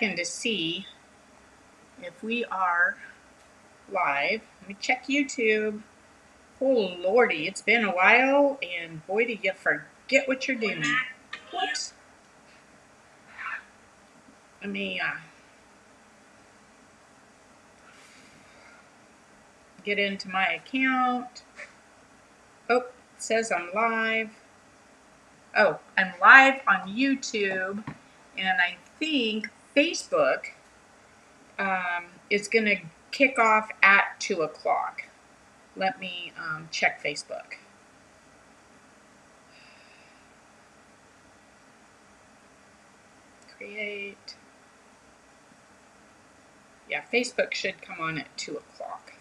checking to see if we are live. Let me check YouTube. Oh lordy, it's been a while, and boy, do you forget what you're doing. Whoops. Let me get into my account. Oh, it says I'm live. Oh, I'm live on YouTube, and I think Facebook is going to kick off at 2 o'clock. Let me check Facebook. Create. Yeah, Facebook should come on at 2 o'clock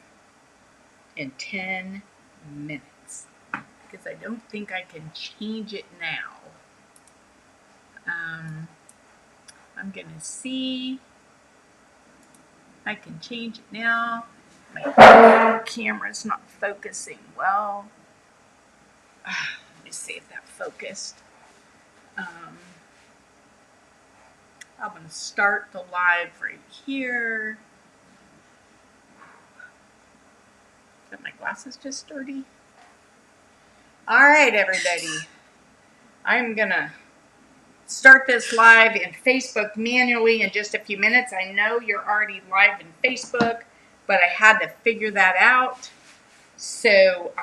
in 10 minutes. Because I don't think I can change it now. I'm going to see. I can change it now. My camera's not focusing well. Let me see if that focused. I'm going to start the live right here. Are my glasses just dirty? All right, everybody. I'm going to start this live in Facebook manually in just a few minutes. I know you're already live in Facebook, but I had to figure that out. So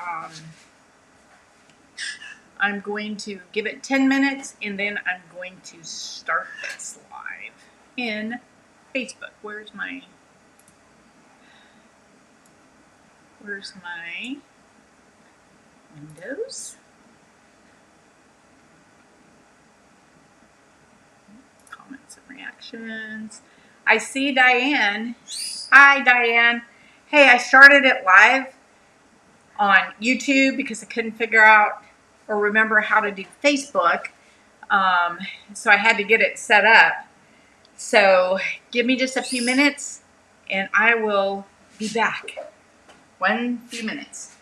I'm going to give it 10 minutes, and then I'm going to start this live in Facebook. Where's my Windows? Comments and reactions. I see Diane. Hi, Diane. Hey, I started it live on YouTube because I couldn't figure out or remember how to do Facebook. So I had to get it set up. So give me just a few minutes and I will be back. Few minutes.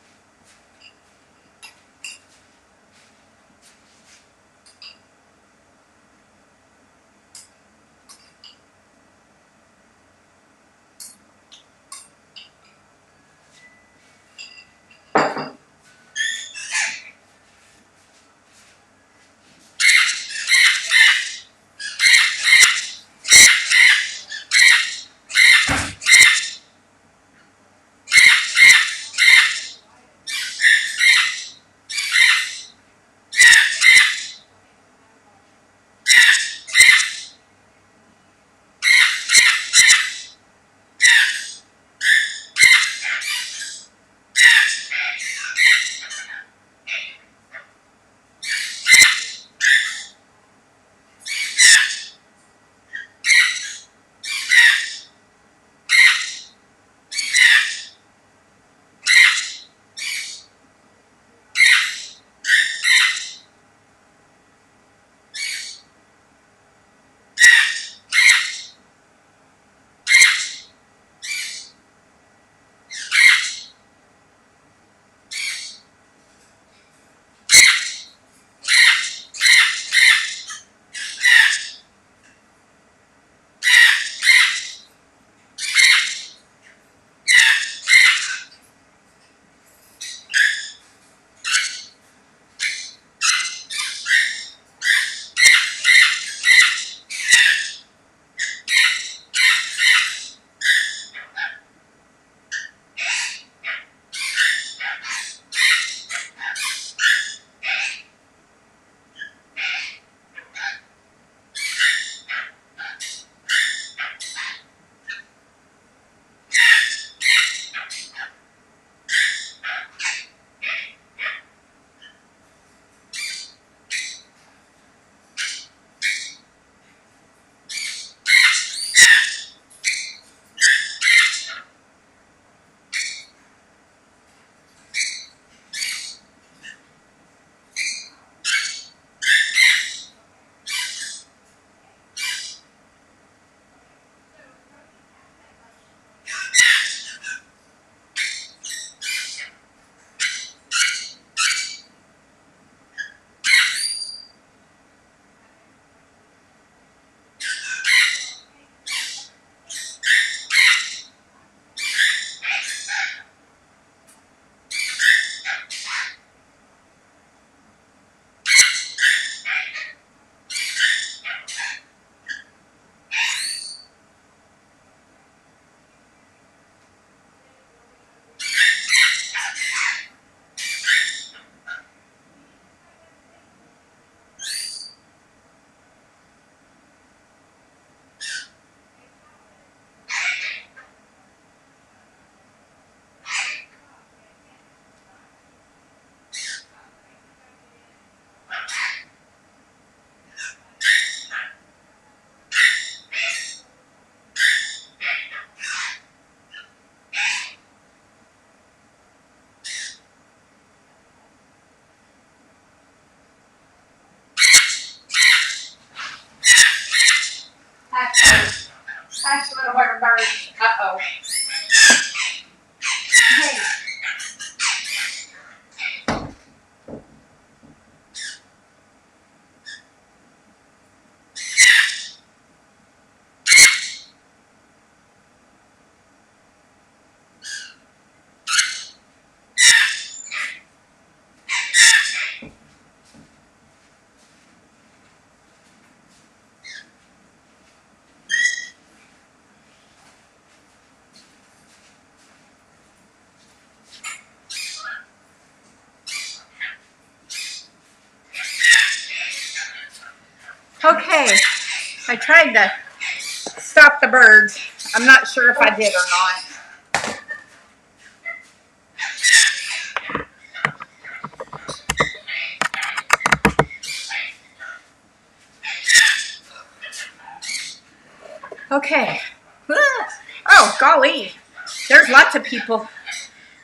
Hush, little bird. Uh-oh. Hey. Okay, I tried to stop the birds. I'm not sure if I did or not. Okay. Oh, golly. There's lots of people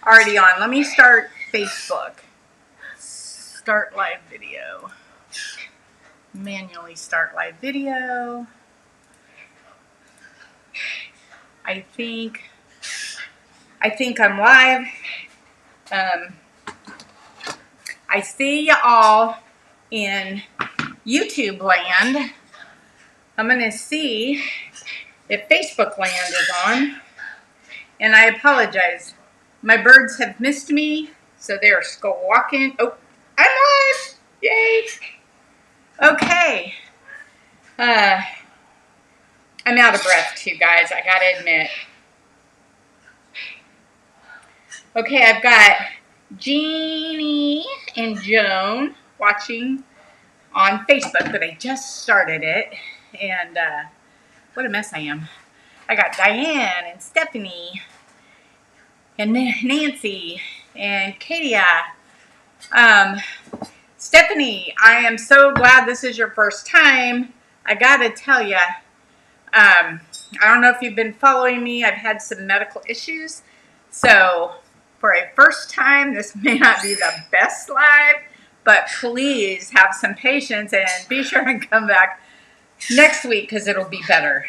already on. Let me start Facebook. Start live video. Manually start live video. I think I'm live. I see y'all in YouTube land. I'm going to see if Facebook land is on. And I apologize. My birds have missed me, so they are squawking. Oh, I'm live! Yay! Okay. I'm out of breath too, guys. I gotta admit. Okay, I've got Jeannie and Joan watching on Facebook, but I just started it. And what a mess I am. I got Diane and Stephanie and Nancy and Katia. Stephanie, I am so glad this is your first time. I gotta tell you, I don't know if you've been following me. I've had some medical issues. So for a first time, this may not be the best live, but please have some patience and be sure and come back next week because it'll be better.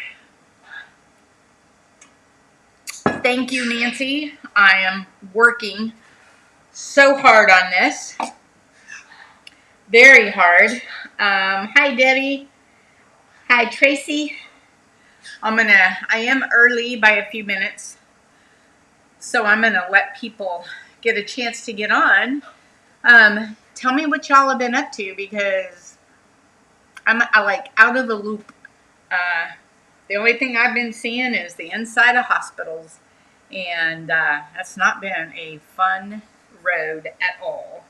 Thank you, Nancy. I am working so hard on this. Very hard. Hi, Debbie. Hi, Tracy. I am early by a few minutes, so I'm gonna let people get a chance to get on. Tell me what y'all have been up to because I like out of the loop. The only thing I've been seeing is the inside of hospitals, and that's not been a fun road at all.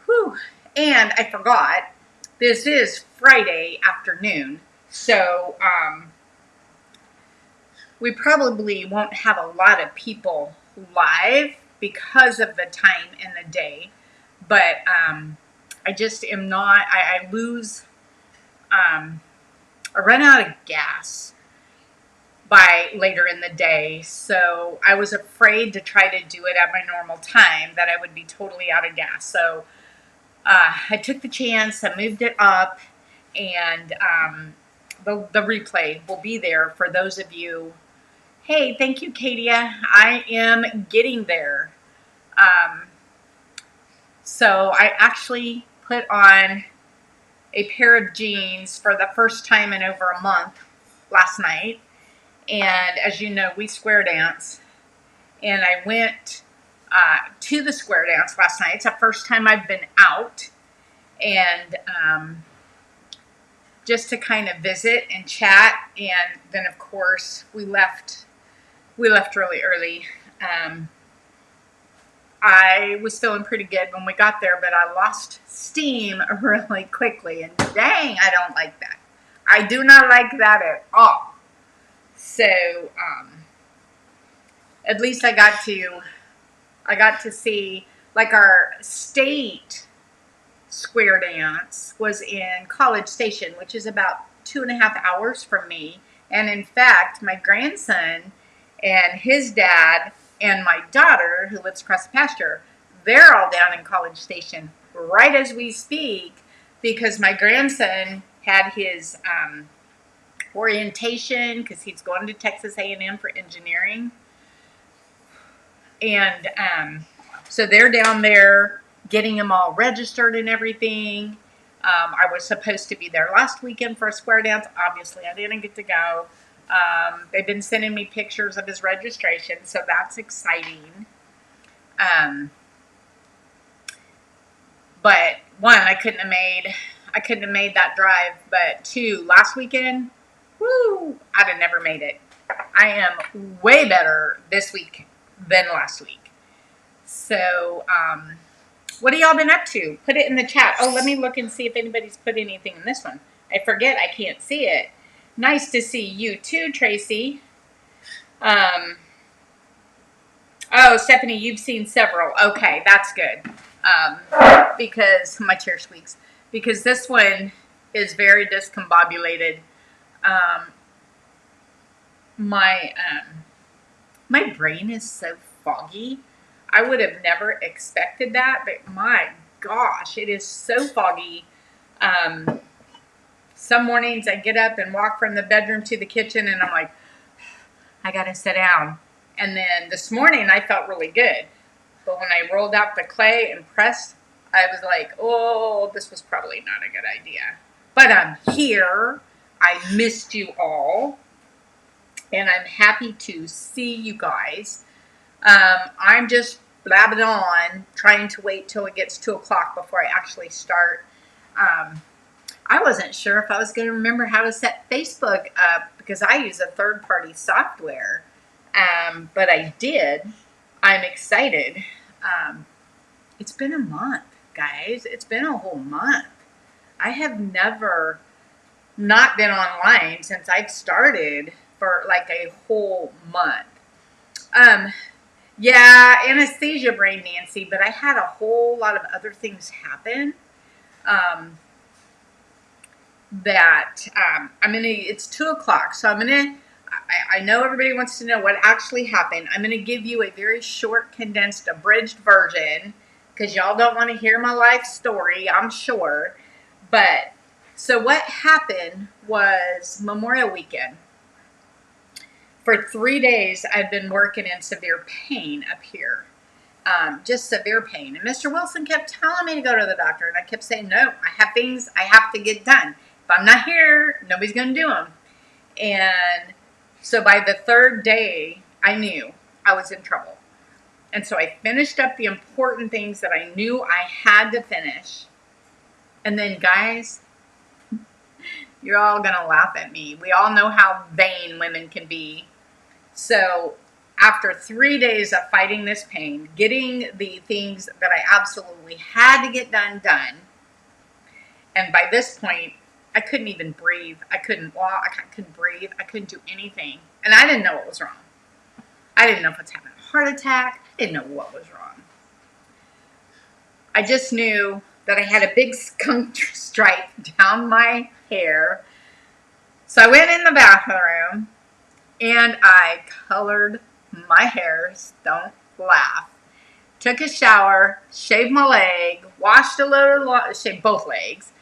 Whew. And I forgot, this is Friday afternoon, so we probably won't have a lot of people live because of the time in the day, but I just am not, I lose, I run out of gas by later in the day, so I was afraid to try to do it at my normal time, that I would be totally out of gas. So I took the chance, I moved it up, and the replay will be there for those of you. Hey, thank you, Katia. I am getting there. So I actually put on a pair of jeans for the first time in over a month last night. And as you know, we square dance. And I went to the square dance last night. It's the first time I've been out. And just to kind of visit and chat. And then, of course, we left really early. I was feeling pretty good when we got there, but I lost steam really quickly. And dang, I don't like that. I do not like that at all. So, at least I got to see, like, our state square dance was in College Station, which is about 2.5 hours from me. And in fact, my grandson and his dad and my daughter, who lives across the pasture, they're all down in College Station right as we speak because my grandson had his orientation because he's going to Texas A&M for engineering. And so they're down there getting them all registered and everything. I was supposed to be there last weekend for a square dance. Obviously, I didn't get to go. They've been sending me pictures of his registration, so that's exciting. But one, I couldn't have made that drive. But two, last weekend, woo, I'd have never made it. I am way better this week than last week. So, what have y'all been up to? Put it in the chat. Oh, let me look and see if anybody's put anything in this one. I forget. I can't see it. Nice to see you too, Tracy. Oh, Stephanie, you've seen several. Okay, that's good. Because my chair squeaks. Because this one is very discombobulated. My brain is so foggy. I would have never expected that, but my gosh, it is so foggy. Some mornings I get up and walk from the bedroom to the kitchen and I'm like, I gotta sit down. And then this morning I felt really good. But when I rolled out the clay and pressed, I was like, oh, this was probably not a good idea. But I'm here. I missed you all. And I'm happy to see you guys. I'm just blabbing on, trying to wait till it gets 2 o'clock before I actually start. I wasn't sure if I was going to remember how to set Facebook up because I use a third-party software. But I did. I'm excited. It's been a month, guys. It's been a whole month. I have never not been online since I've started for like a whole month. Yeah, anesthesia brain, Nancy, but I had a whole lot of other things happen. It's 2 o'clock, so I know everybody wants to know what actually happened. I'm going to give you a very short, condensed, abridged version because y'all don't want to hear my life story, I'm sure. But, so what happened was Memorial Weekend. For 3 days, I've been working in severe pain up here. Just severe pain. And Mr. Wilson kept telling me to go to the doctor. And I kept saying, no, I have things I have to get done. If I'm not here, nobody's going to do them. And so by the third day, I knew I was in trouble. And so I finished up the important things that I knew I had to finish. And then, guys, you're all going to laugh at me. We all know how vain women can be. So after 3 days of fighting this pain, getting the things that I absolutely had to get done, and by this point, I couldn't even breathe. I couldn't walk. I couldn't breathe. I couldn't do anything. And I didn't know what was wrong. I didn't know if I was having a heart attack. I didn't know what was wrong. I just knew that I had a big skunk stripe down my hair. So I went in the bathroom and I colored my hairs. Don't laugh. Took a shower, shaved my leg, shaved both legs,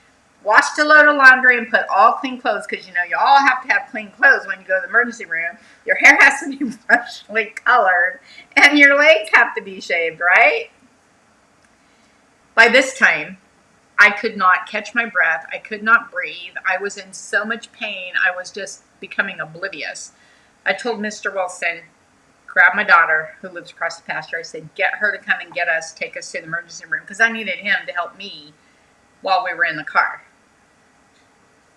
washed a load of laundry and put all clean clothes because, you know, you all have to have clean clothes when you go to the emergency room. Your hair has to be freshly colored and your legs have to be shaved, right? By this time, I could not catch my breath. I could not breathe. I was in so much pain. I was just becoming oblivious. I told Mr. Wilson, grab my daughter who lives across the pasture. I said, get her to come and get us, take us to the emergency room because I needed him to help me while we were in the car.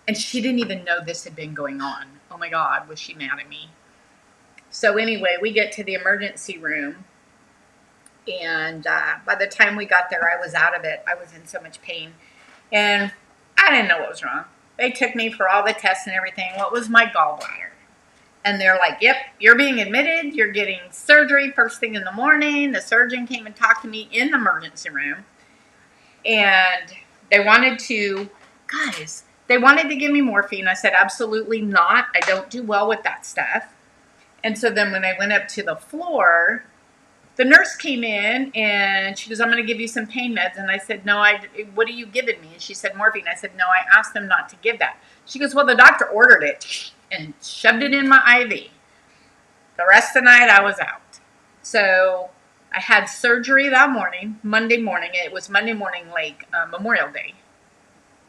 And she didn't even know this had been going on. Oh my God, was she mad at me? So anyway, we get to the emergency room. And by the time we got there, I was out of it. I was in so much pain. And I didn't know what was wrong. They took me for all the tests and everything. What was my gallbladder? And they're like, yep, you're being admitted. You're getting surgery first thing in the morning. The surgeon came and talked to me in the emergency room. And they wanted to give me morphine. I said, absolutely not. I don't do well with that stuff. And so then when I went up to the floor, the nurse came in and she goes, I'm going to give you some pain meds. And I said, no, what are you giving me? And she said, morphine. I said, no, I asked them not to give that. She goes, well, the doctor ordered it. and shoved it in my IV. The rest of the night I was out. So I had surgery that morning, Monday morning. It was Monday morning, like Memorial Day,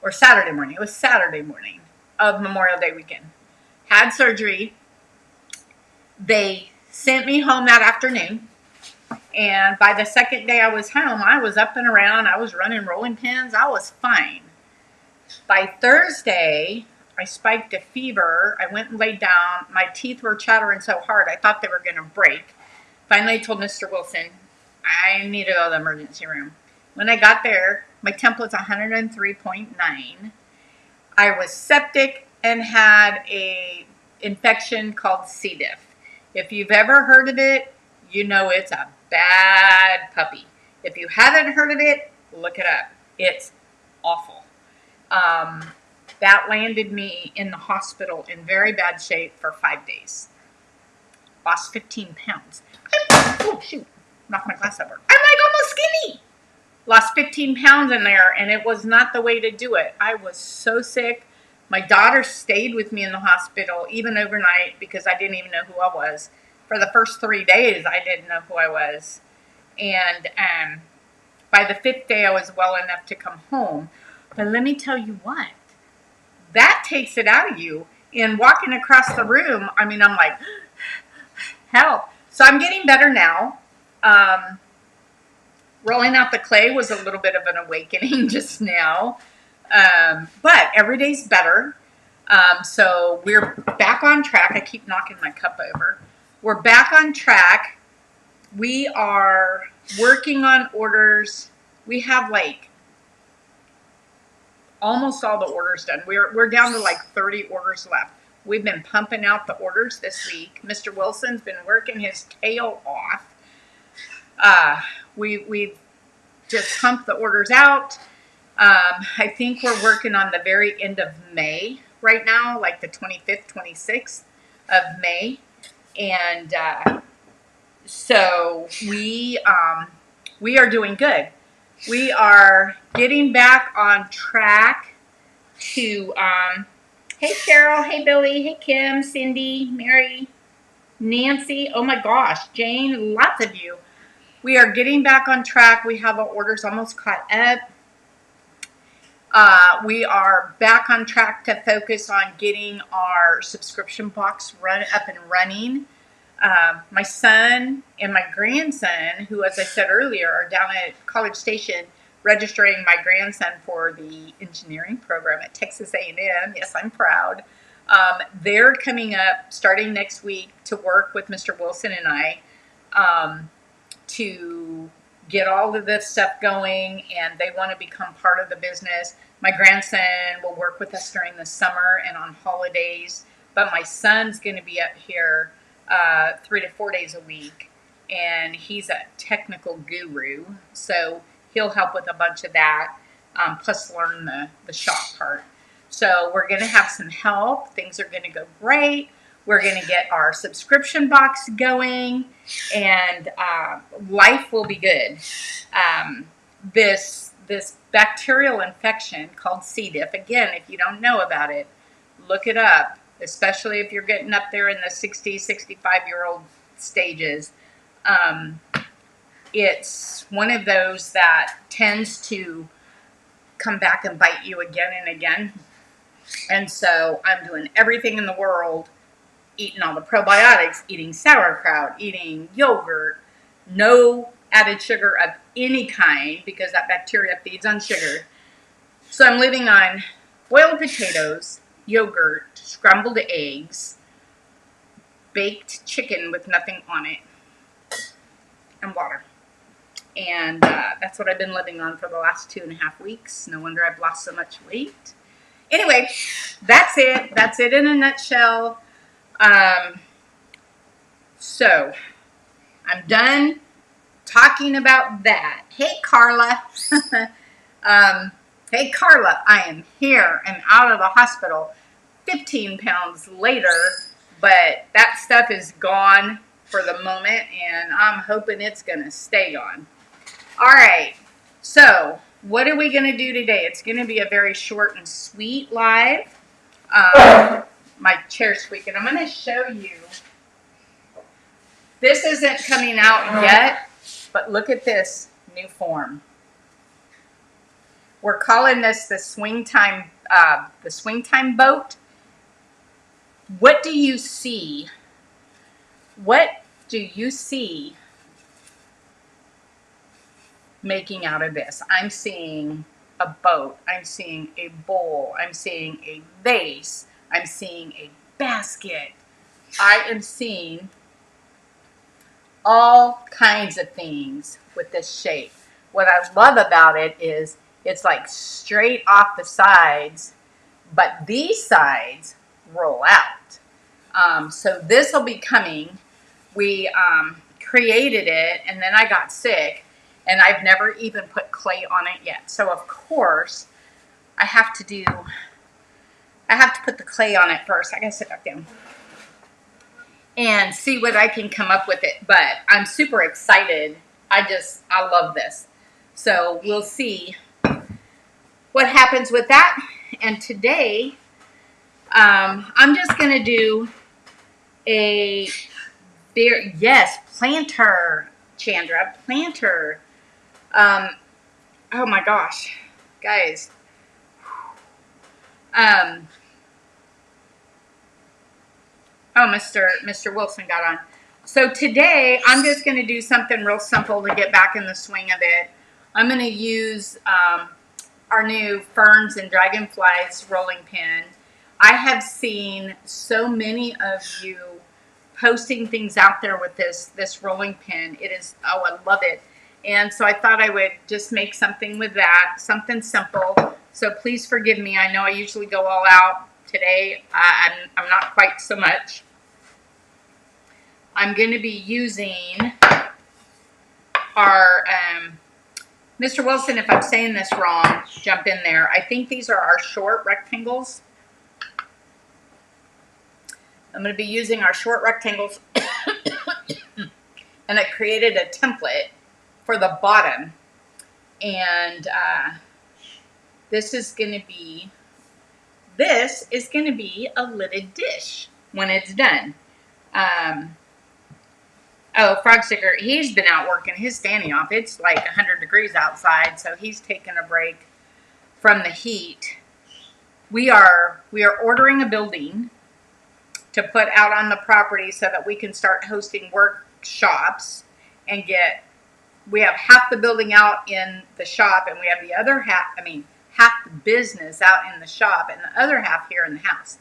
or Saturday morning. It was Saturday morning of Memorial Day weekend. Had surgery. They sent me home that afternoon. And by the second day I was home, I was up and around. I was running rolling pins. I was fine. By Thursday, I spiked a fever. I went and laid down. My teeth were chattering so hard, I thought they were going to break. Finally, I told Mr. Wilson, I need to go to the emergency room. When I got there, my temp was 103.9. I was septic and had a infection called C. diff. If you've ever heard of it, you know it's a bad puppy. If you haven't heard of it, look it up. It's awful. That landed me in the hospital in very bad shape for 5 days. Lost 15 pounds. Oh, shoot. Knocked my glass over. I'm like almost skinny. Lost 15 pounds in there, and it was not the way to do it. I was so sick. My daughter stayed with me in the hospital, even overnight, because I didn't even know who I was. For the first 3 days, I didn't know who I was. And by the 5th day, I was well enough to come home. But let me tell you what. That takes it out of you. And walking across the room, I mean, I'm like, help. So I'm getting better now. Rolling out the clay was a little bit of an awakening just now. But every day's better. So we're back on track. I keep knocking my cup over. We're back on track. We are working on orders. We have like almost all the orders done. We're down to like 30 orders left. We've been pumping out the orders this week. Mr. Wilson's been working his tail off. We've just pumped the orders out. I think we're working on the very end of May right now, like the 25th, 26th of May. And so we are doing good. We are getting back on track to, hey Carol, hey Billy, hey Kim, Cindy, Mary, Nancy, oh my gosh, Jane, lots of you. We are getting back on track. We have our orders almost caught up. We are back on track to focus on getting our subscription box up and running. My son and my grandson, who, as I said earlier, are down at College Station registering my grandson for the engineering program at Texas A&M. Yes, I'm proud. They're coming up starting next week to work with Mr. Wilson and I to get all of this stuff going, and they want to become part of the business. My grandson will work with us during the summer and on holidays, but my son's going to be up here 3 to 4 days a week, and he's a technical guru, so he'll help with a bunch of that, plus learn the shop part. So we're going to have some help. Things are going to go great. We're going to get our subscription box going, and life will be good. This bacterial infection called C. diff, again, if you don't know about it, look it up, especially if you're getting up there in the 60, 65-year-old stages. It's one of those that tends to come back and bite you again and again. And so I'm doing everything in the world, eating all the probiotics, eating sauerkraut, eating yogurt, no added sugar of any kind because that bacteria feeds on sugar. So I'm living on boiled potatoes, yogurt, scrambled eggs, baked chicken with nothing on it, and water. And that's what I've been living on for the last 2.5 weeks. No wonder I've lost so much weight. Anyway, that's it. That's it in a nutshell. So I'm done talking about that. Hey, Carla. Hey, Carla, I am here and out of the hospital 15 pounds later, but that stuff is gone for the moment, and I'm hoping it's going to stay gone. All right, so what are we going to do today? It's going to be a very short and sweet live. my chair squeaking. I'm going to show you. This isn't coming out yet, but look at this new form. We're calling this the swing time boat. What do you see? What do you see making out of this? I'm seeing a boat. I'm seeing a bowl. I'm seeing a vase. I'm seeing a basket. I am seeing all kinds of things with this shape. What I love about it is it's like straight off the sides, but these sides roll out. So this will be coming. We created it, and then I got sick, and I've never even put clay on it yet. So of course, I have to put the clay on it first. I gotta sit back down and see what I can come up with it. But I'm super excited. I love this. So we'll see what happens with that. And today, I'm just gonna do a planter, Chandra, planter. Oh my gosh, guys. Mr. Wilson got on. So today, I'm just going to do something real simple to get back in the swing of it. I'm going to use our new Ferns and Dragonflies rolling pin. I have seen so many of you posting things out there with this rolling pin. It is, oh, I love it. And so I thought I would just make something with that, something simple. So please forgive me. I know I usually go all out. Today, I'm not quite so much. I'm going to be using our, Mr. Wilson, if I'm saying this wrong, jump in there. I think these are our short rectangles. I'm going to be using our short rectangles. And I created a template for the bottom. And this is going to be a lidded dish when it's done. Oh, Frogsticker, he's been out working his standing off. It's like 100 degrees outside, so he's taking a break from the heat. We are ordering a building to put out on the property so that we can start hosting workshops and we have half the building out in the shop, and we have the other half, half the business out in the shop and the other half here in the house.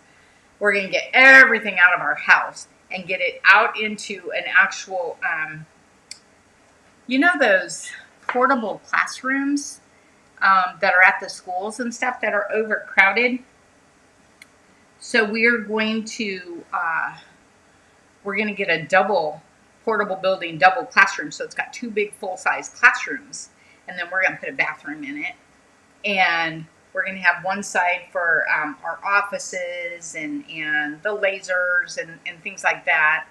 We're going to get everything out of our house and get it out into an actual, those portable classrooms that are at the schools and stuff that are overcrowded. So we're going to get a double portable building, double classroom. So it's got two big full-size classrooms, and then we're going to put a bathroom in it. And we're going to have one side for our offices and the lasers and things like that,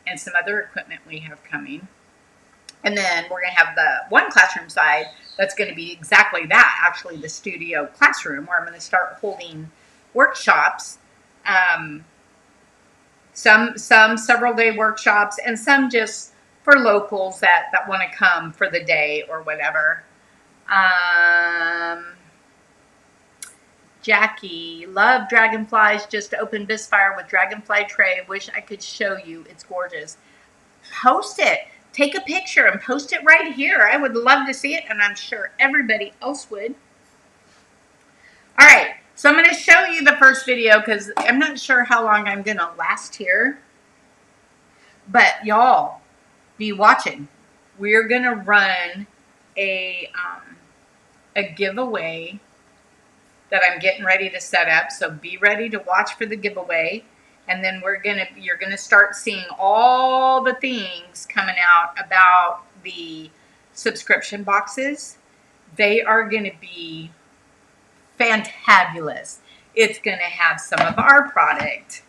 and some other equipment we have coming. And then we're going to have the one classroom side that's going to be exactly that, actually the studio classroom, where I'm going to start holding workshops, some several-day workshops, and some just for locals that want to come for the day or whatever. Jackie, love dragonflies. Just opened Bisfire with dragonfly tray. Wish I could show you. It's gorgeous. Post it. Take a picture and post it right here. I would love to see it, and I'm sure everybody else would. All right, so I'm going to show you the first video because I'm not sure how long I'm going to last here. But y'all, be watching. We're going to run a giveaway that I'm getting ready to set up. So be ready to watch for the giveaway. And then you're gonna start seeing all the things coming out about the subscription boxes. They are gonna be fantabulous. It's gonna have some of our product.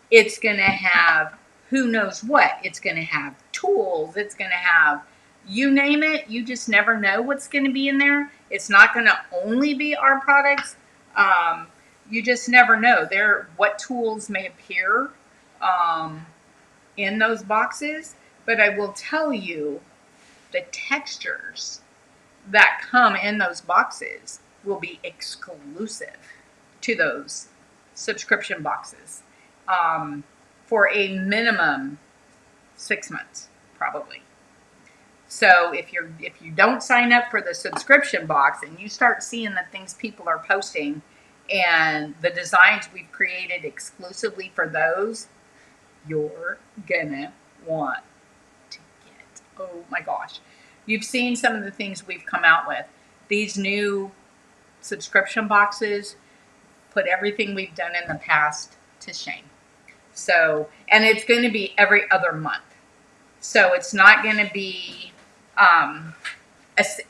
It's gonna have who knows what. It's gonna have tools. It's gonna have, you name it. You just never know what's gonna be in there. It's not gonna only be our products. you just never know what tools may appear in those boxes. But I will tell you, the textures that come in those boxes will be exclusive to those subscription boxes for a minimum 6 months, probably. So if you don't sign up for the subscription box and you start seeing the things people are posting and the designs we've created exclusively for those, you're gonna want to get. Oh my gosh. You've seen some of the things we've come out with. These new subscription boxes put everything we've done in the past to shame. So, and it's going to be every other month. So it's not going to be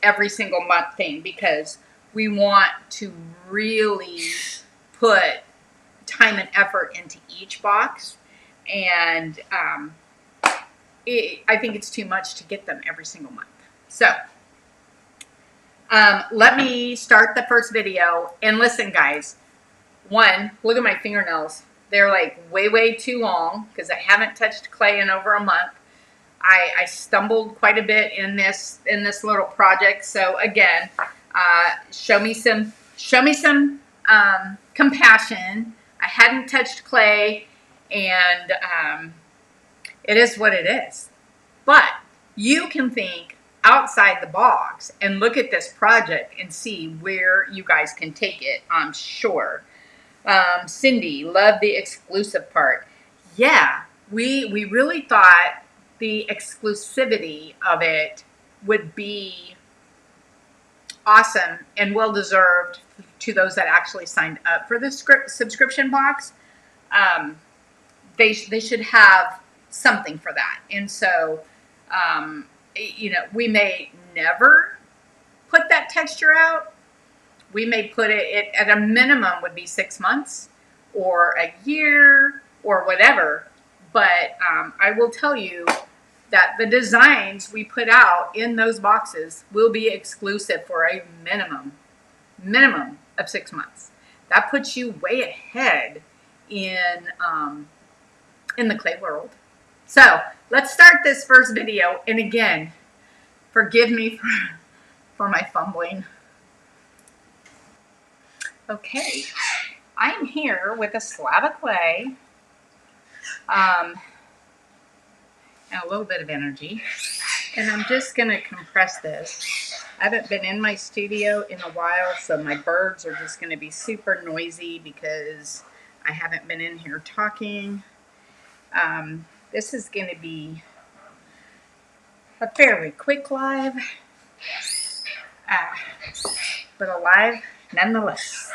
every single month thing, because we want to really put time and effort into each box. And I think it's too much to get them every single month. So let me start the first video. And listen, guys, one, look at my fingernails. They're like way too long because I haven't touched clay in over a month. I stumbled quite a bit in this little project. So again, show me some compassion. I hadn't touched clay, and it is what it is. But you can think outside the box and look at this project and see where you guys can take it, I'm sure. Cindy, love the exclusive part. Yeah, we really thought the exclusivity of it would be awesome and well-deserved to those that actually signed up for the subscription box. They should have something for that. And so, we may never put that texture out. We may put it at a minimum would be 6 months or a year or whatever. But I will tell you that the designs we put out in those boxes will be exclusive for a minimum of 6 months. That puts you way ahead in the clay world. So let's start this first video. And again, forgive me for my fumbling. Okay, I'm here with a slab of clay and a little bit of energy. And I'm just going to compress this. I haven't been in my studio in a while, so my birds are just going to be super noisy because I haven't been in here talking. This is going to be a fairly quick live, but a live nonetheless.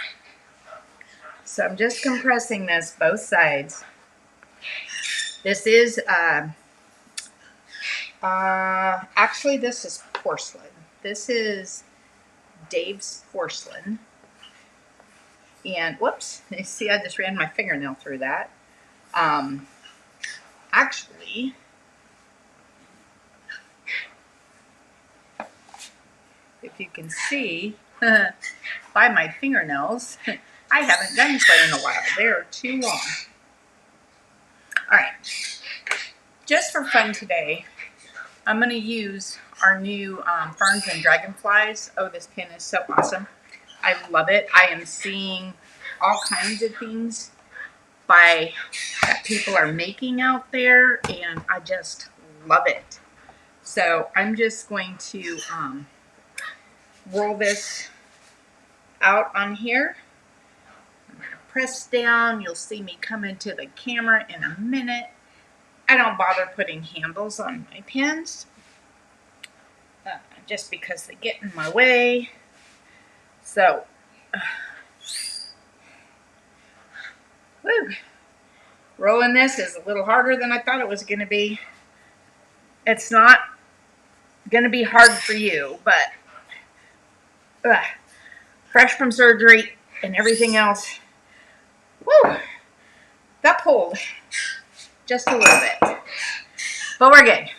So I'm just compressing this both sides. This is, actually this is porcelain. This is Dave's porcelain. And whoops, you see I just ran my fingernail through that. Actually, if you can see by my fingernails, I haven't done clay in a while. They're too long. All right, just for fun today, I'm going to use our new ferns and dragonflies. Oh, this pin is so awesome. I love it. I am seeing all kinds of things that people are making out there, and I just love it. So I'm just going to roll this out on here. I'm going to press down. You'll see me come into the camera in a minute. I don't bother putting handles on my pins just because they get in my way. So, woo. Rolling this is a little harder than I thought it was going to be. It's not going to be hard for you, but fresh from surgery and everything else, woo, that pulled just a little bit. But we're good.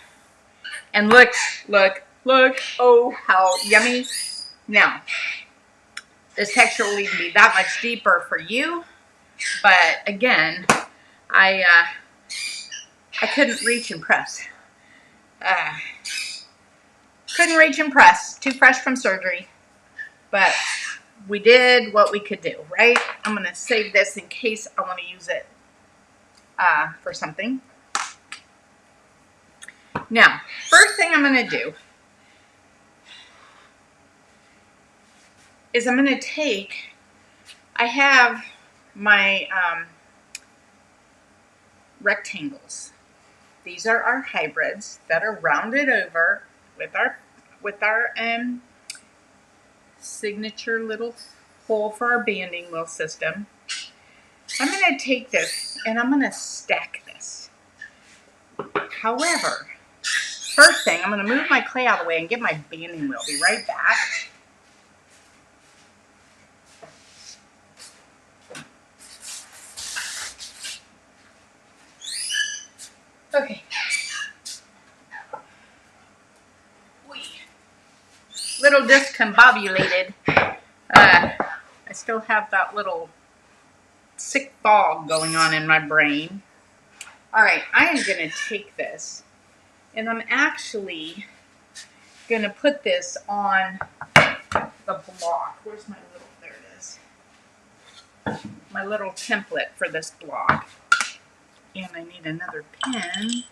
And look, oh, how yummy. Now, this texture will even be that much deeper for you. But again, I couldn't reach and press. Couldn't reach and press. Too fresh from surgery. But we did what we could do, right? I'm going to save this in case I want to use it for something. Now, first thing I'm going to do is I'm going to take, I have my rectangles. These are our hybrids that are rounded over with our signature little hole for our banding wheel system. I'm going to take this and I'm going to stack this. However, first thing, I'm going to move my clay out of the way and get my banding wheel. Be right back. Okay. Little discombobulated. I still have that little sick fog going on in my brain. All right, I am going to take this and I'm actually going to put this on the block. Where's my little, there it is. My little template for this block. And I need another pen.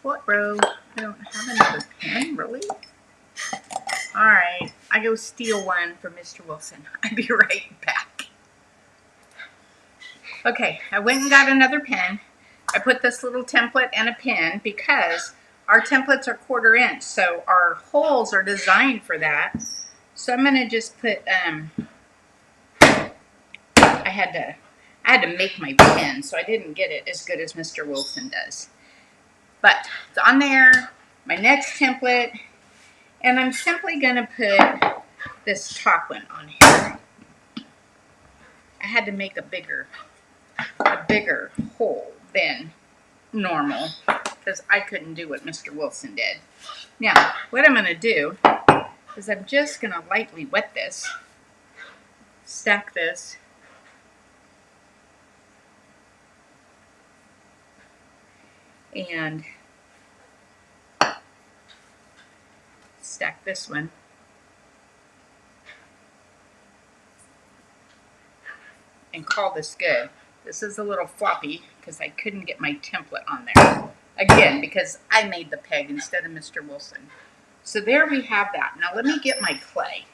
What row? I don't have another pen, really? All right, I go steal one from Mr. Wilson. I'll be right back. Okay, I went and got another pen. I put this little template and a pen because our templates are 1/4 inch, so our holes are designed for that. So I'm gonna just put, I had to make my pen, so I didn't get it as good as Mr. Wilson does. But it's on there, my next template, and I'm simply going to put this top one on here. I had to make a bigger hole than normal because I couldn't do what Mr. Wilson did. Now, what I'm going to do is I'm just going to lightly wet this, stack this, and stack this one. And call this good. This is a little floppy because I couldn't get my template on there. Again, because I made the peg instead of Mr. Wilson. So there we have that. Now let me get my clay.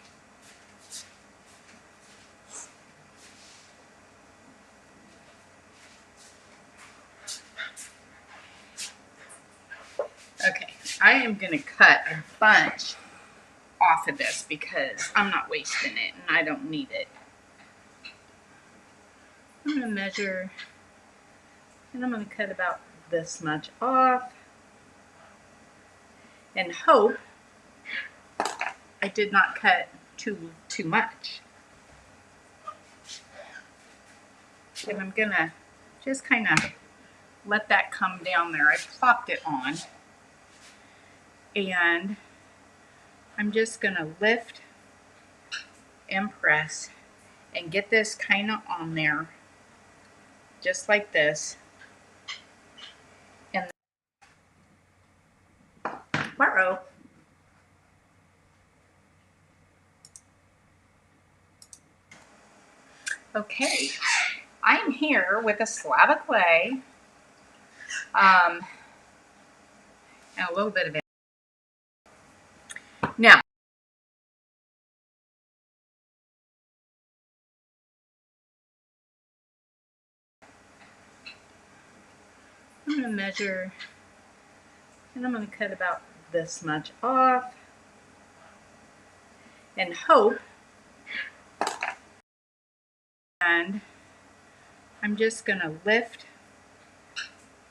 Okay, I am going to cut a bunch off of this because I'm not wasting it and I don't need it. I'm going to measure and I'm going to cut about this much off and hope I did not cut too much. And I'm going to just kind of let that come down there. I plopped it on. And I'm just going to lift and press and get this kind of on there, just like this. And whoa. Okay, I am here with a slab of clay and a little bit of it. Now, I'm going to measure and I'm going to cut about this much off and hope, and I'm just going to lift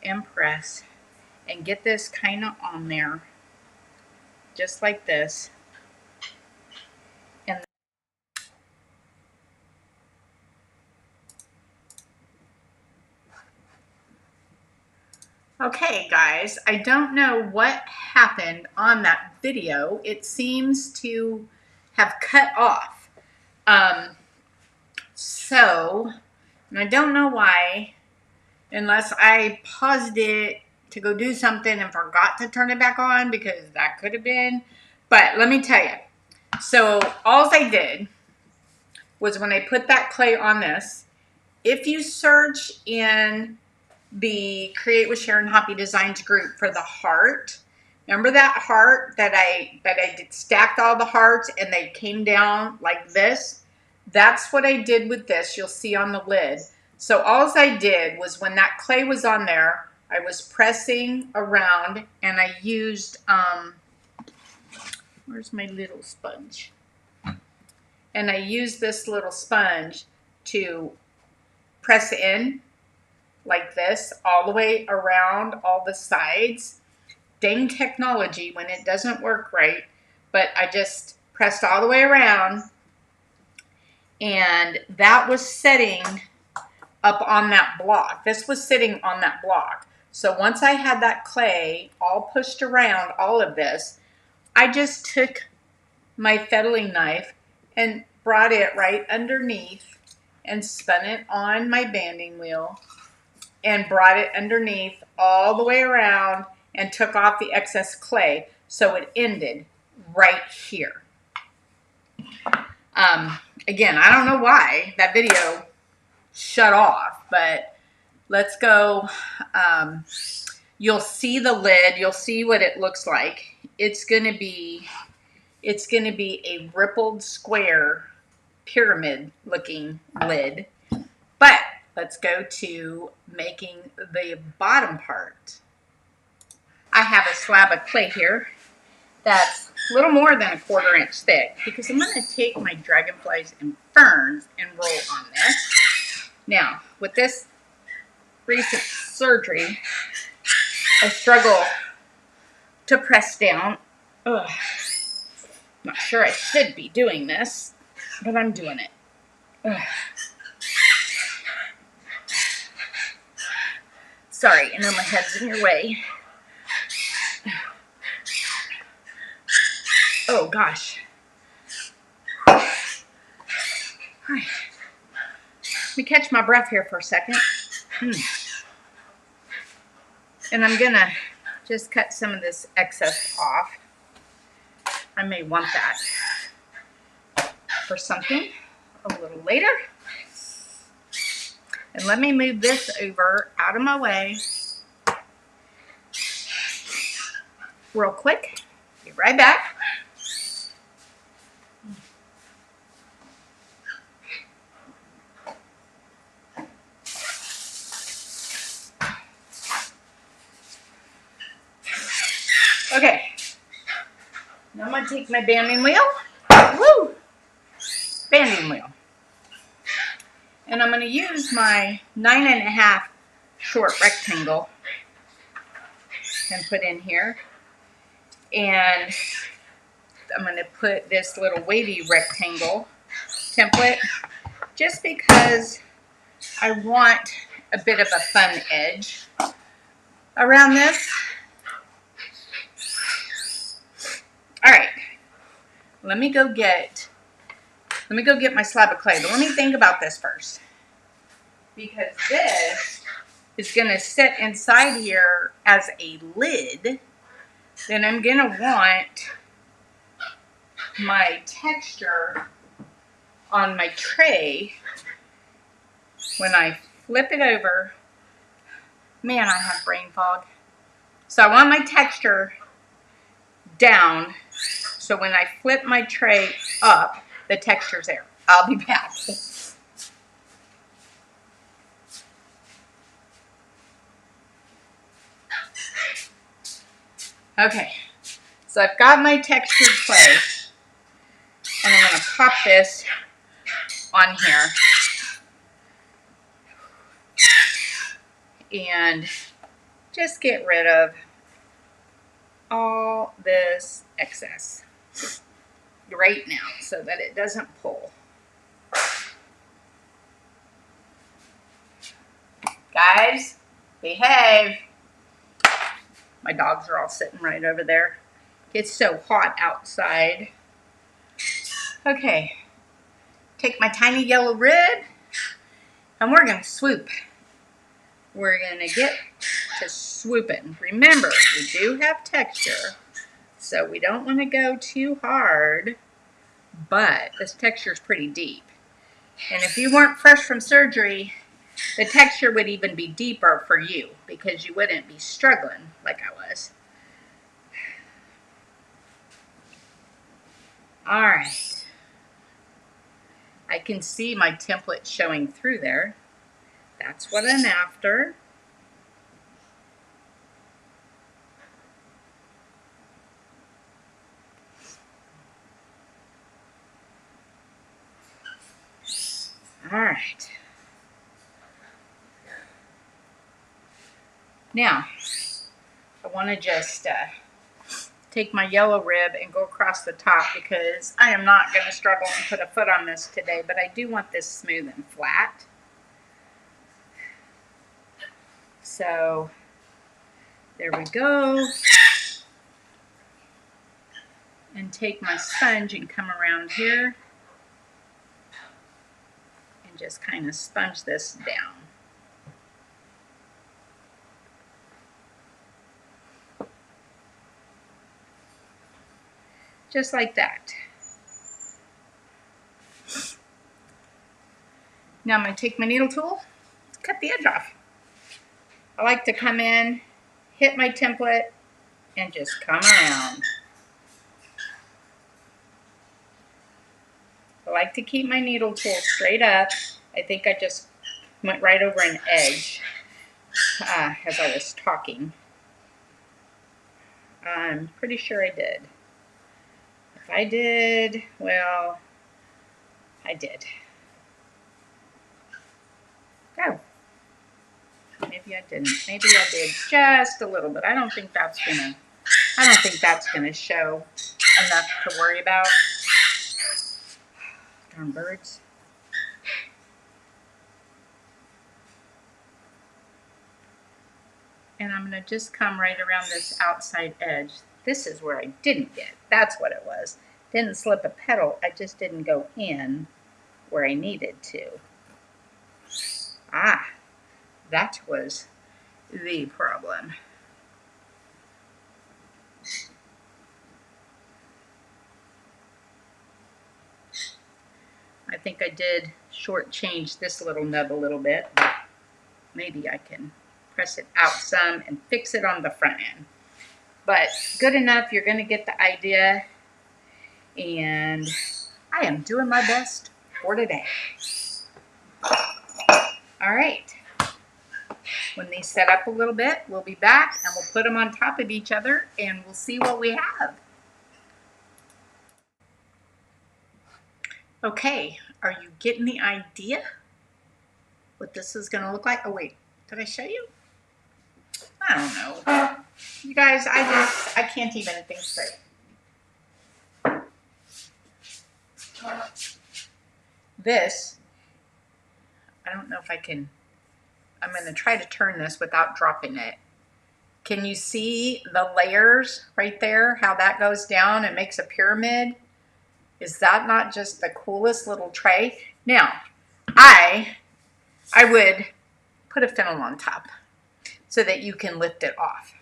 and press and get this kind of on there, just like this. And okay, guys, I don't know what happened on that video. It seems to have cut off. So, and I don't know why, unless I paused it to go do something and forgot to turn it back on, because that could have been. But let me tell you. So all I did was when I put that clay on this, if you search in the Create with Sharon Hoppy Designs group for the heart, remember that heart that I did, stacked all the hearts and they came down like this? That's what I did with this. You'll see on the lid. So all I did was when that clay was on there, I was pressing around and I used, where's my little sponge? And I used this little sponge to press in like this all the way around all the sides. Dang technology when it doesn't work right. But I just pressed all the way around, and that was setting up on that block. This was sitting on that block. So once I had that clay all pushed around all of this, I just took my fettling knife and brought it right underneath and spun it on my banding wheel and brought it underneath all the way around and took off the excess clay. So it ended right here. Again, I don't know why that video shut off, but let's go. You'll see the lid. You'll see what it looks like. It's going to be a rippled square pyramid looking lid. But let's go to making the bottom part. I have a slab of clay here that's a little more than a 1/4 inch thick, because I'm going to take my dragonflies and ferns and roll on this. Now, with this recent surgery, I struggle to press down. Ugh. Not sure I should be doing this, but I'm doing it. Ugh. Sorry, I know my head's in your way. Oh, gosh. All right. Let me catch my breath here for a second. And I'm going to just cut some of this excess off. I may want that for something a little later. And let me move this over out of my way real quick. Be right back. Okay, now I'm going to take my banding wheel. Woo! Banding wheel. And I'm going to use my 9.5 short rectangle and put in here. And I'm going to put this little wavy rectangle template just because I want a bit of a fun edge around this. All right, let me go get my slab of clay. But let me think about this first, because this is going to sit inside here as a lid. Then I'm going to want my texture on my tray when I flip it over. Man, I have brain fog. So I want my texture down, so when I flip my tray up, the texture's there. I'll be back. Okay, so I've got my textured clay, and I'm going to pop this on here and just get rid of all this excess right now so that it doesn't pull. Guys, behave. My dogs are all sitting right over there. It's so hot outside. Okay, take my tiny yellow rib and we're going to swoop. We're going to get to swooping. Remember, we do have texture, so we don't want to go too hard, but this texture is pretty deep. And if you weren't fresh from surgery, the texture would even be deeper for you because you wouldn't be struggling like I was. All right. I can see my template showing through there. That's what I'm after. All right. Now, I want to just take my yellow rib and go across the top because I am not going to struggle and put a foot on this today, but I do want this smooth and flat. So, there we go. And take my sponge and come around here and just kind of sponge this down. Just like that. Now I'm going to take my needle tool, cut the edge off. I like to come in, hit my template, and just come around. I like to keep my needle tool straight up. I think I just went right over an edge as I was talking. I'm pretty sure I did. If I did, well, I did. Go. Maybe I didn't. Maybe I did just a little bit. I don't think that's gonna show enough to worry about. Darn birds. And I'm gonna just come right around this outside edge. This is where I didn't get. That's what it was. Didn't slip a petal. I just didn't go in where I needed to. Ah, that was the problem. I think I did shortchange this little nub a little bit, but maybe I can press it out some and fix it on the front end. But good enough, you're going to get the idea, and I am doing my best for today. All right. When these set up a little bit, we'll be back and we'll put them on top of each other and we'll see what we have. Okay, are you getting the idea what this is going to look like? Oh wait, did I show you? I don't know. You guys, I can't even think straight. This, I don't know if I can, I'm going to try to turn this without dropping it. Can you see the layers right there, how that goes down and makes a pyramid? Is that not just the coolest little tray? Now, I would put a funnel on top so that you can lift it off.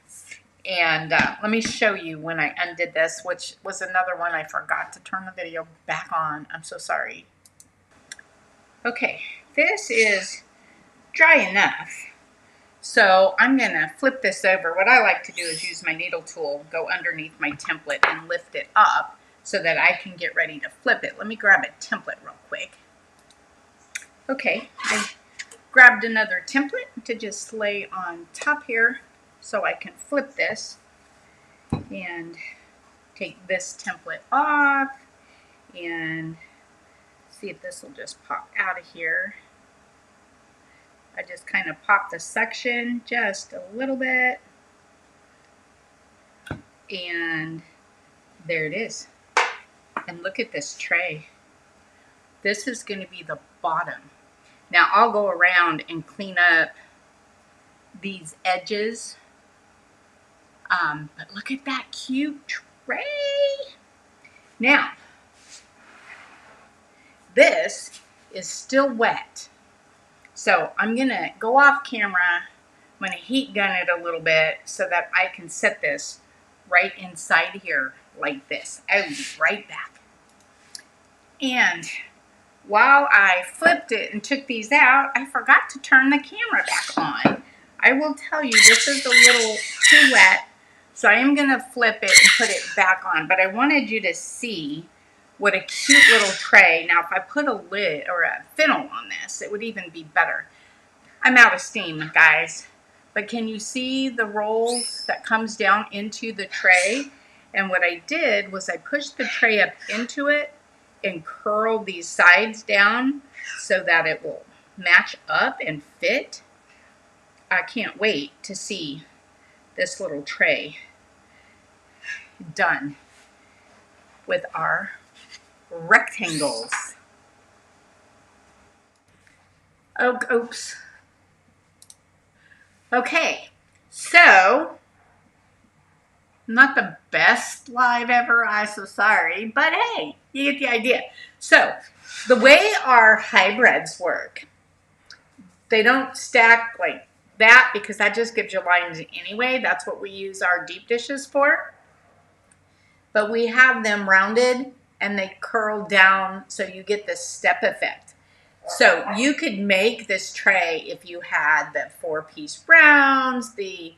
And let me show you when I undid this, which was another one I forgot to turn the video back on. I'm so sorry. Okay, this is dry enough. So I'm going to flip this over. What I like to do is use my needle tool, go underneath my template and lift it up so that I can get ready to flip it. Let me grab a template real quick. Okay, I grabbed another template to just lay on top here so I can flip this and take this template off and see if this will just pop out of here. I just kind of pop the section just a little bit and there it is. And look at this tray. This is going to be the bottom. Now I'll go around and clean up these edges. But look at that cute tray. Now, this is still wet. So I'm going to go off camera. I'm going to heat gun it a little bit so that I can set this right inside here like this. I'll be right back. And while I flipped it and took these out, I forgot to turn the camera back on. I will tell you, this is a little too wet, so I am going to flip it and put it back on. But I wanted you to see what a cute little tray. Now, if I put a lid or a funnel on this, it would even be better. I'm out of steam, guys. But can you see the rolls that comes down into the tray? And what I did was I pushed the tray up into it and curled these sides down so that it will match up and fit. I can't wait to see this little tray done with our rectangles. Oh, oops. Okay, so not the best live ever, I'm so sorry, but hey, you get the idea. So the way our hybrids work, they don't stack like that because that just gives you lines anyway. That's what we use our deep dishes for. But we have them rounded and they curl down so you get this step effect. So you could make this tray if you had the 4-piece rounds, the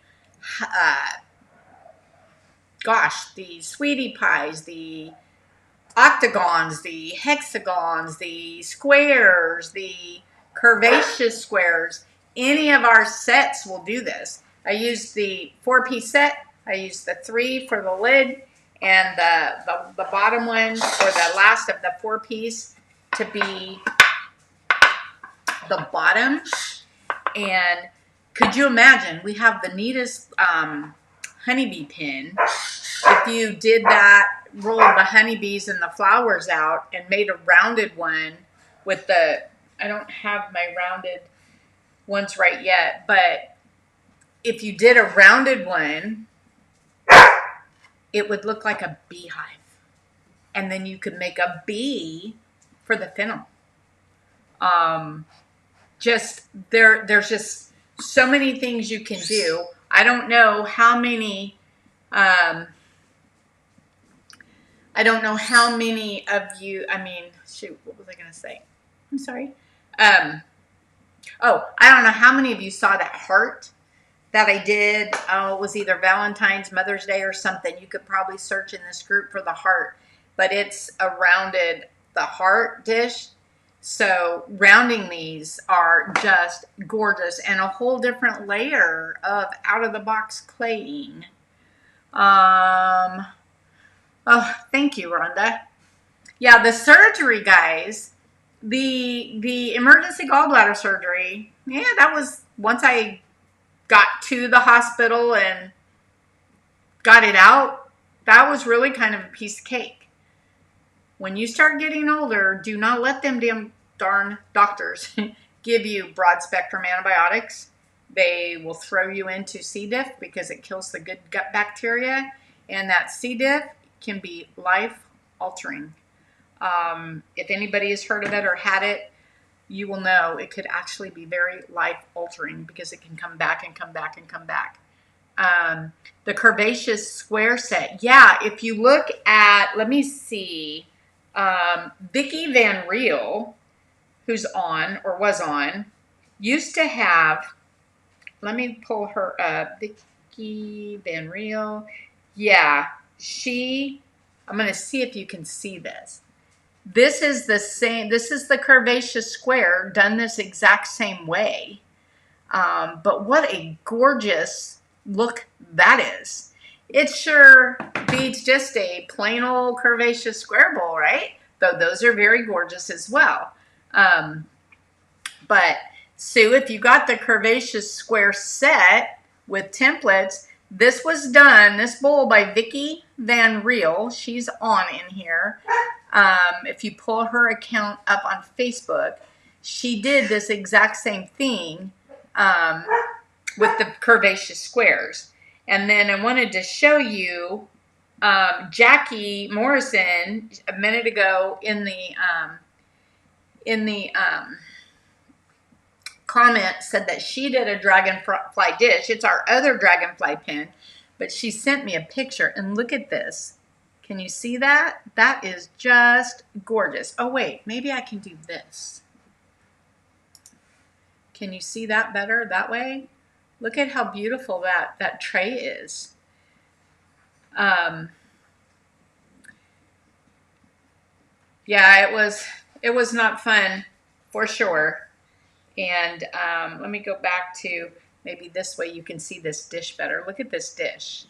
the sweetie pies, the octagons, the hexagons, the squares, the curvaceous squares. Any of our sets will do this. I used the 4-piece set. I used the 3 for the lid and the bottom one or the last of the 4-piece to be the bottom. And could you imagine, we have the neatest honeybee pin. If you did that, rolled the honeybees and the flowers out and made a rounded one with the, I don't have my rounded ones right yet, but if you did a rounded one, it would look like a beehive. And then you could make a bee for the funnel. There's just so many things you can do. I don't know how many of you, shoot, what was I going to say? I'm sorry. I don't know how many of you saw that heart that I did. Oh, it was either Valentine's, Mother's Day, or something. You could probably search in this group for the heart. But it's the heart dish. So rounding these are just gorgeous and a whole different layer of out-of-the-box claying. Oh, thank you, Rhonda. Yeah, the surgery, guys, the emergency gallbladder surgery, yeah, that was once I got to the hospital and got it out, that was really kind of a piece of cake. When you start getting older, do not let them darn doctors give you broad-spectrum antibiotics. They will throw you into C. diff because it kills the good gut bacteria, and that C. diff can be life-altering. If anybody has heard of it or had it, you will know it could actually be very life-altering because it can come back and come back and come back. The curvaceous square set. Yeah, if you look at, let me see, Vicki Van Reel, who's on or was on, used to have, let me pull her up, Vicki Van Reel. Yeah, I'm going to see if you can see this. This is the same, this is the curvaceous square done this exact same way. But what a gorgeous look that is. It sure beats just a plain old curvaceous square bowl, right? Though those are very gorgeous as well. But Sue, if you got the curvaceous square set with templates, this was done, this bowl by Vicki Van Reel. She's on in here. If you pull her account up on Facebook, she did this exact same thing with the curvaceous squares. And then I wanted to show you Jackie Morrison a minute ago in the in the comment said that she did a dragonfly dish. It's our other dragonfly pin, but she sent me a picture, and look at this. Can you see that? That is just gorgeous. Oh wait, maybe I can do this. Can you see that better that way? Look at how beautiful that tray is. Yeah, it was not fun for sure. And let me go back to maybe this way you can see this dish better. Look at this dish.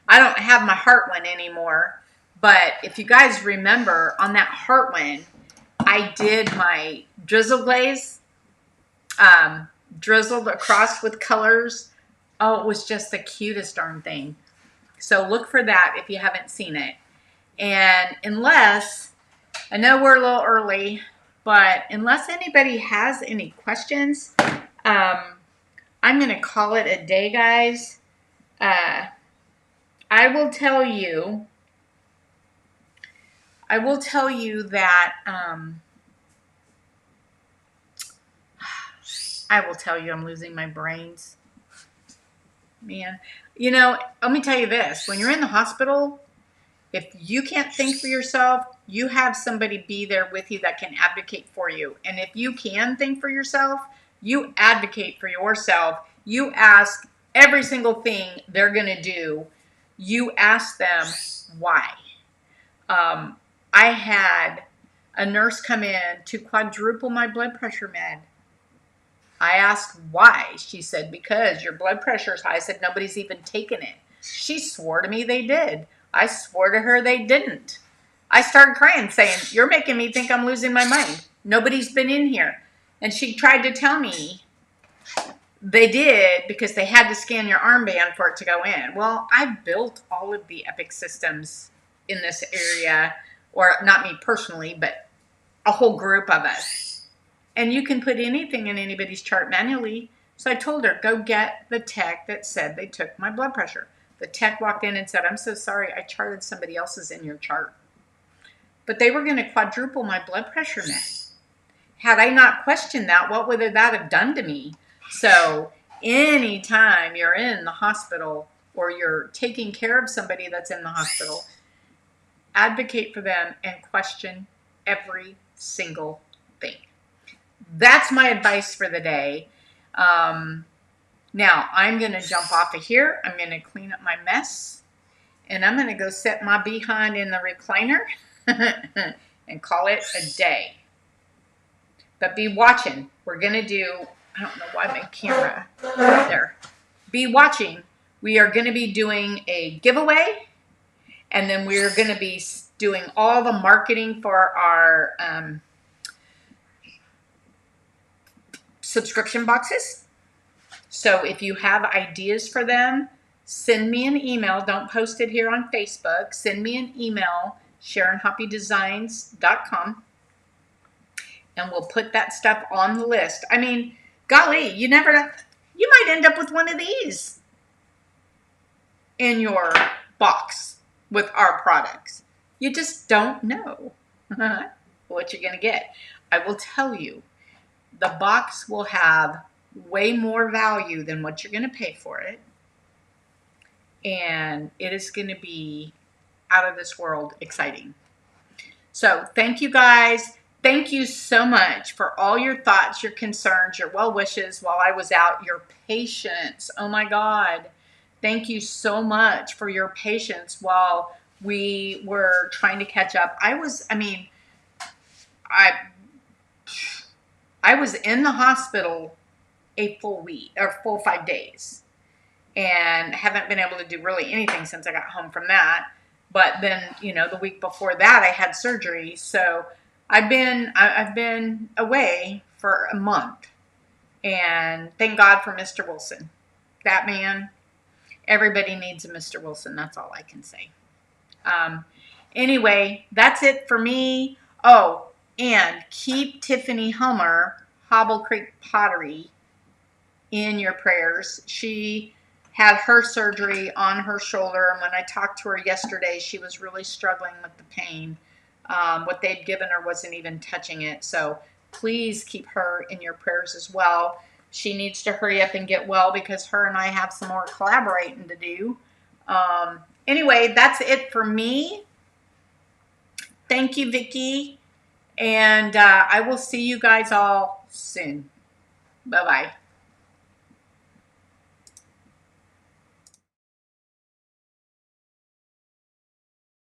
I don't have my heart one anymore, but if you guys remember on that heart one, I did my drizzle glaze, drizzled across with colors. Oh, it was just the cutest darn thing. So look for that if you haven't seen it. And unless, I know we're a little early, but unless anybody has any questions, I'm going to call it a day, guys. I will tell you that, I will tell you I'm losing my brains. Man, you know, let me tell you this. When you're in the hospital, if you can't think for yourself, you have somebody be there with you that can advocate for you. And if you can think for yourself, you advocate for yourself. You ask every single thing they're going to do. You ask them why. I had a nurse come in to quadruple my blood pressure med. I asked why. She said, because your blood pressure is high. I said, nobody's even taken it. She swore to me they did. I swore to her they didn't. I started crying saying, you're making me think I'm losing my mind. Nobody's been in here. And she tried to tell me they did because they had to scan your armband for it to go in. Well, I built all of the Epic systems in this area, or not me personally, but a whole group of us. And you can put anything in anybody's chart manually. So I told her, go get the tech that said they took my blood pressure. The tech walked in and said, I'm so sorry, I charted somebody else's in your chart. But they were going to quadruple my blood pressure med. Had I not questioned that, what would that have done to me? So anytime you're in the hospital or you're taking care of somebody that's in the hospital, advocate for them and question every single thing. That's my advice for the day. Now, I'm going to jump off of here. I'm going to clean up my mess. And I'm going to go set my behind in the recliner and call it a day. But be watching. We're going to do, I don't know why my camera, there. Be watching. We are going to be doing a giveaway. And then we're going to be doing all the marketing for our subscription boxes. So if you have ideas for them, send me an email. Don't post it here on Facebook. Send me an email, SharonHoppyDesigns.com, and we'll put that stuff on the list. I mean, golly, you never know. You might end up with one of these in your box with our products. You just don't know what you're going to get. I will tell you, the box will have way more value than what you're going to pay for it. And it is going to be out of this world exciting. So thank you guys. Thank you so much for all your thoughts, your concerns, your well wishes while I was out, your patience. Oh my God. Thank you so much for your patience while we were trying to catch up. I was in the hospital a full week or full 5 days, and haven't been able to do really anything since I got home from that. But then, the week before that I had surgery. So I've been away for a month, and thank God for Mr. Wilson. That man, everybody needs a Mr. Wilson. That's all I can say. Anyway, that's it for me. Oh, and keep Tiffany Homer, Hobble Creek Pottery, in your prayers. She had her surgery on her shoulder, and when I talked to her yesterday, she was really struggling with the pain. What they'd given her wasn't even touching it. So please keep her in your prayers as well. She needs to hurry up and get well because her and I have some more collaborating to do. Anyway, that's it for me. Thank you, Vicki. And I will see you guys all soon. Bye-bye.